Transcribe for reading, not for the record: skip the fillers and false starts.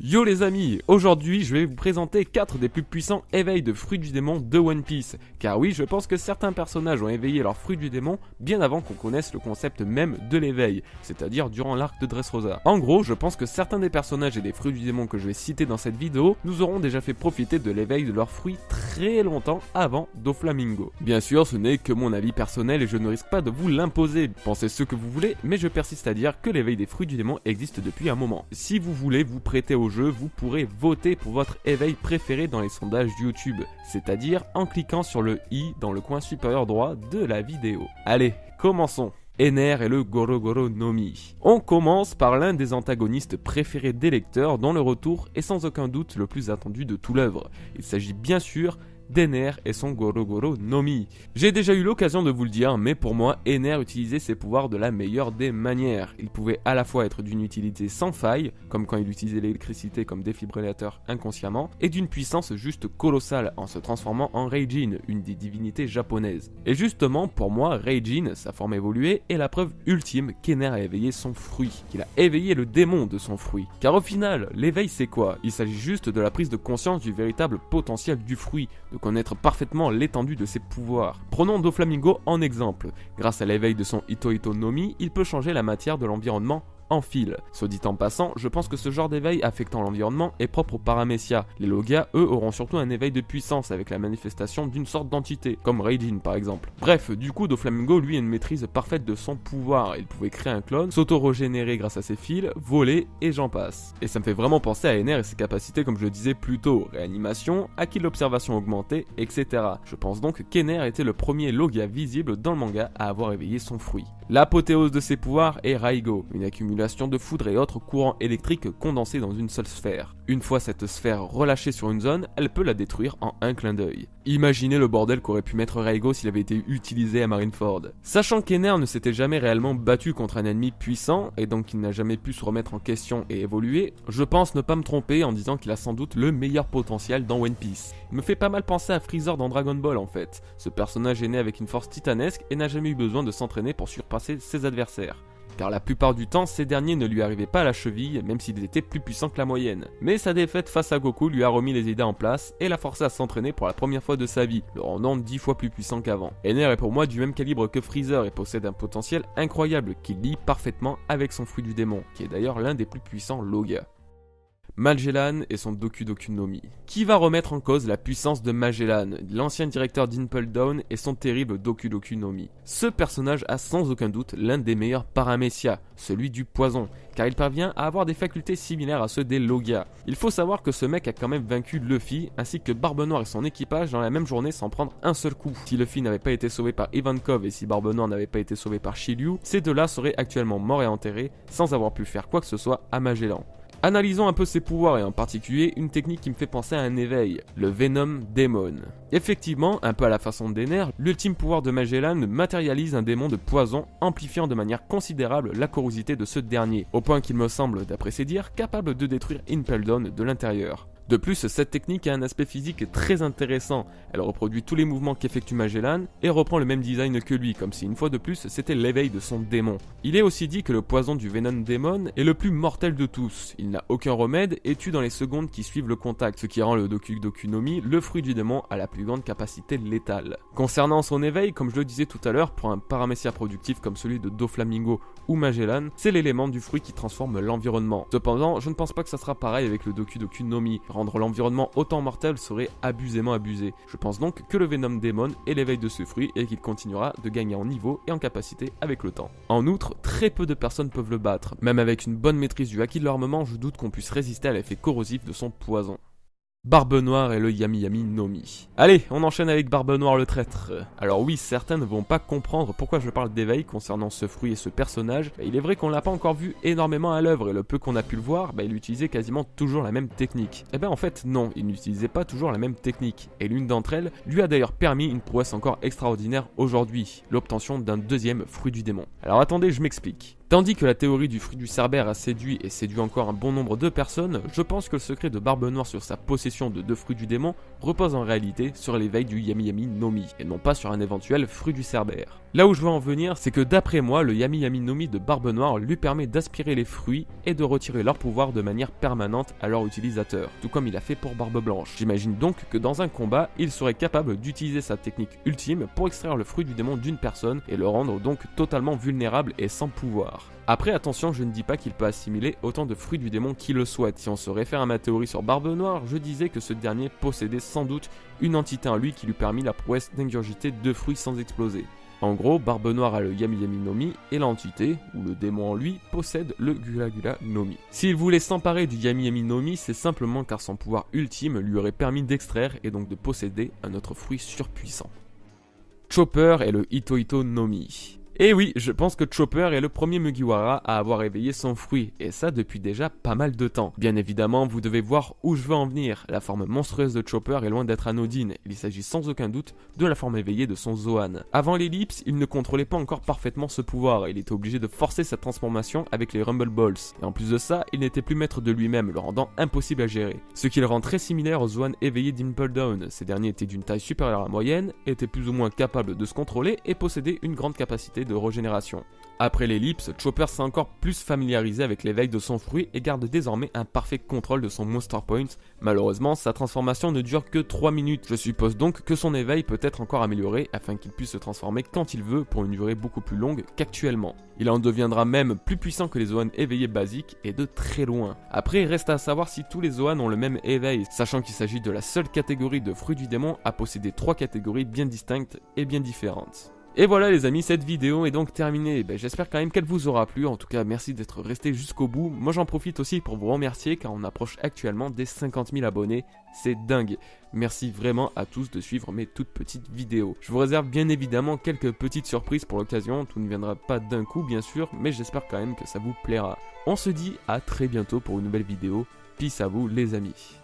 Yo les amis, aujourd'hui je vais vous présenter 4 des plus puissants éveils de fruits du démon de One Piece. Car oui, je pense que certains personnages ont éveillé leurs fruits du démon bien avant qu'on connaisse le concept même de l'éveil, c'est-à-dire durant l'arc de Dressrosa. En gros, je pense que certains des personnages et des fruits du démon que je vais citer dans cette vidéo nous auront déjà fait profiter de l'éveil de leurs fruits très longtemps avant Doflamingo. Bien sûr, ce n'est que mon avis personnel et je ne risque pas de vous l'imposer. Pensez ce que vous voulez, mais je persiste à dire que l'éveil des fruits du démon existe depuis un moment. Si vous voulez vous prêter au jeu, vous pourrez voter pour votre éveil préféré dans les sondages YouTube, c'est-à-dire en cliquant sur le i dans le coin supérieur droit de la vidéo. Allez, commençons. Ener et le Gorogoro no Mi. On commence par l'un des antagonistes préférés des lecteurs dont le retour est sans aucun doute le plus attendu de tout l'œuvre. Il s'agit bien sûr d'Ener et son Gorogoro no Mi. J'ai déjà eu l'occasion de vous le dire, mais pour moi, Ener utilisait ses pouvoirs de la meilleure des manières. Il pouvait à la fois être d'une utilité sans faille, comme quand il utilisait l'électricité comme défibrillateur inconsciemment, et d'une puissance juste colossale en se transformant en Reijin, une des divinités japonaises. Et justement, pour moi, Reijin, sa forme évoluée, est la preuve ultime qu'Ener a éveillé son fruit, qu'il a éveillé le démon de son fruit. Car au final, l'éveil c'est quoi? Il s'agit juste de la prise de conscience du véritable potentiel du fruit, de connaître parfaitement l'étendue de ses pouvoirs. Prenons Doflamingo en exemple. Grâce à l'éveil de son Ito Ito no Mi, il peut changer la matière de l'environnement en fil. Soit dit en passant, je pense que ce genre d'éveil affectant l'environnement est propre aux Paramecia. Les Logia, eux, auront surtout un éveil de puissance avec la manifestation d'une sorte d'entité, comme Reijin par exemple. Bref, du coup, Doflamingo lui a une maîtrise parfaite de son pouvoir. Il pouvait créer un clone, s'auto-régénérer grâce à ses fils, voler et j'en passe. Et ça me fait vraiment penser à Ener et ses capacités comme je le disais plus tôt, réanimation, acquis de l'observation augmentée, etc. Je pense donc qu'Ener était le premier Logia visible dans le manga à avoir éveillé son fruit. L'apothéose de ses pouvoirs est Raigo, une accumulation de foudre et autres courants électriques condensés dans une seule sphère. Une fois cette sphère relâchée sur une zone, elle peut la détruire en un clin d'œil. Imaginez le bordel qu'aurait pu mettre Raigo s'il avait été utilisé à Marineford. Sachant qu'Ener ne s'était jamais réellement battu contre un ennemi puissant, et donc qu'il n'a jamais pu se remettre en question et évoluer, je pense ne pas me tromper en disant qu'il a sans doute le meilleur potentiel dans One Piece. Il me fait pas mal penser à Freezer dans Dragon Ball en fait. Ce personnage est né avec une force titanesque et n'a jamais eu besoin de s'entraîner pour surpasser ses adversaires. Car la plupart du temps, ces derniers ne lui arrivaient pas à la cheville, même s'ils étaient plus puissants que la moyenne. Mais sa défaite face à Goku lui a remis les idées en place et l'a forcé à s'entraîner pour la première fois de sa vie, le rendant 10 fois plus puissant qu'avant. Ener est pour moi du même calibre que Freezer et possède un potentiel incroyable qui lie parfaitement avec son fruit du démon, qui est d'ailleurs l'un des plus puissants Logia. Magellan et son Doku Doku no Mi. Qui va remettre en cause la puissance de Magellan, l'ancien directeur d'Impel Down et son terrible Doku Doku no Mi? Ce personnage a sans aucun doute l'un des meilleurs Paramecia, celui du poison, car il parvient à avoir des facultés similaires à ceux des Logia. Il faut savoir que ce mec a quand même vaincu Luffy ainsi que Barbe Noire et son équipage dans la même journée sans prendre un seul coup. Si Luffy n'avait pas été sauvé par Ivankov et si Barbe Noire n'avait pas été sauvé par Shiryu, ces deux-là seraient actuellement morts et enterrés sans avoir pu faire quoi que ce soit à Magellan. Analysons un peu ses pouvoirs et en particulier une technique qui me fait penser à un éveil, le Venom Demon. Effectivement, un peu à la façon d'Ener, l'ultime pouvoir de Magellan matérialise un démon de poison amplifiant de manière considérable la corrosité de ce dernier, au point qu'il me semble, d'après ses dires, capable de détruire Impel Down de l'intérieur. De plus, cette technique a un aspect physique très intéressant. Elle reproduit tous les mouvements qu'effectue Magellan et reprend le même design que lui, comme si une fois de plus c'était l'éveil de son démon. Il est aussi dit que le poison du Venom Demon est le plus mortel de tous. Il n'a aucun remède et tue dans les secondes qui suivent le contact, ce qui rend le Doku Doku no Mi, le fruit du démon, à la plus grande capacité létale. Concernant son éveil, comme je le disais tout à l'heure, pour un Paramecia productif comme celui de Doflamingo ou Magellan, c'est l'élément du fruit qui transforme l'environnement. Cependant, je ne pense pas que ça sera pareil avec le Doku Doku no Mi. Rendre l'environnement autant mortel serait abusément abusé. Je pense donc que le Venom Demon est l'éveil de ce fruit et qu'il continuera de gagner en niveau et en capacité avec le temps. En outre, très peu de personnes peuvent le battre. Même avec une bonne maîtrise du acquis de l'armement, je doute qu'on puisse résister à l'effet corrosif de son poison. Barbe Noire et le Yami Yami no Mi. Allez, on enchaîne avec Barbe Noire le traître. Alors oui, certains ne vont pas comprendre pourquoi je parle d'éveil concernant ce fruit et ce personnage. Il est vrai qu'on l'a pas encore vu énormément à l'œuvre et le peu qu'on a pu le voir, il utilisait quasiment toujours la même technique. En fait non, il n'utilisait pas toujours la même technique. Et l'une d'entre elles lui a d'ailleurs permis une prouesse encore extraordinaire aujourd'hui, l'obtention d'un deuxième fruit du démon. Alors attendez, je m'explique. Tandis que la théorie du fruit du cerbère a séduit et séduit encore un bon nombre de personnes, je pense que le secret de Barbe Noire sur sa possession de 2 fruits du démon repose en réalité sur l'éveil du Yami Yami no Mi, et non pas sur un éventuel fruit du cerbère. Là où je veux en venir, c'est que d'après moi, le Yami Yami no Mi de Barbe Noire lui permet d'aspirer les fruits et de retirer leur pouvoir de manière permanente à leur utilisateur, tout comme il a fait pour Barbe Blanche. J'imagine donc que dans un combat, il serait capable d'utiliser sa technique ultime pour extraire le fruit du démon d'une personne et le rendre donc totalement vulnérable et sans pouvoir. Après attention, je ne dis pas qu'il peut assimiler autant de fruits du démon qu'il le souhaite. Si on se réfère à ma théorie sur Barbe Noire, je disais que ce dernier possédait sans doute une entité en lui qui lui permit la prouesse d'ingurgiter 2 fruits sans exploser. En gros, Barbe Noire a le Yami Yami no Mi et l'entité, ou le démon en lui, possède le Gula Gula no Mi. S'il voulait s'emparer du Yami Yami no Mi, c'est simplement car son pouvoir ultime lui aurait permis d'extraire et donc de posséder un autre fruit surpuissant. Chopper est le Ito Ito no Mi. Et oui, je pense que Chopper est le premier Mugiwara à avoir éveillé son fruit, et ça depuis déjà pas mal de temps. Bien évidemment, vous devez voir où je veux en venir. La forme monstrueuse de Chopper est loin d'être anodine, il s'agit sans aucun doute de la forme éveillée de son Zoan. Avant l'ellipse, il ne contrôlait pas encore parfaitement ce pouvoir, il était obligé de forcer sa transformation avec les Rumble Balls. Et en plus de ça, il n'était plus maître de lui-même, le rendant impossible à gérer. Ce qui le rend très similaire aux Zoan éveillés d'Impel Down. Ces derniers étaient d'une taille supérieure à la moyenne, étaient plus ou moins capables de se contrôler et possédaient une grande capacité de régénération. Après l'ellipse, Chopper s'est encore plus familiarisé avec l'éveil de son fruit et garde désormais un parfait contrôle de son Monster Point. Malheureusement, sa transformation ne dure que 3 minutes. Je suppose donc que son éveil peut être encore amélioré afin qu'il puisse se transformer quand il veut pour une durée beaucoup plus longue qu'actuellement. Il en deviendra même plus puissant que les Zoan éveillés basiques et de très loin. Après, il reste à savoir si tous les Zoan ont le même éveil, sachant qu'il s'agit de la seule catégorie de fruits du démon à posséder 3 catégories bien distinctes et bien différentes. Et voilà les amis, cette vidéo est donc terminée. J'espère quand même qu'elle vous aura plu. En tout cas, merci d'être resté jusqu'au bout. Moi j'en profite aussi pour vous remercier car on approche actuellement des 50 000 abonnés. C'est dingue. Merci vraiment à tous de suivre mes toutes petites vidéos. Je vous réserve bien évidemment quelques petites surprises pour l'occasion. Tout ne viendra pas d'un coup bien sûr, mais j'espère quand même que ça vous plaira. On se dit à très bientôt pour une nouvelle vidéo. Peace à vous les amis.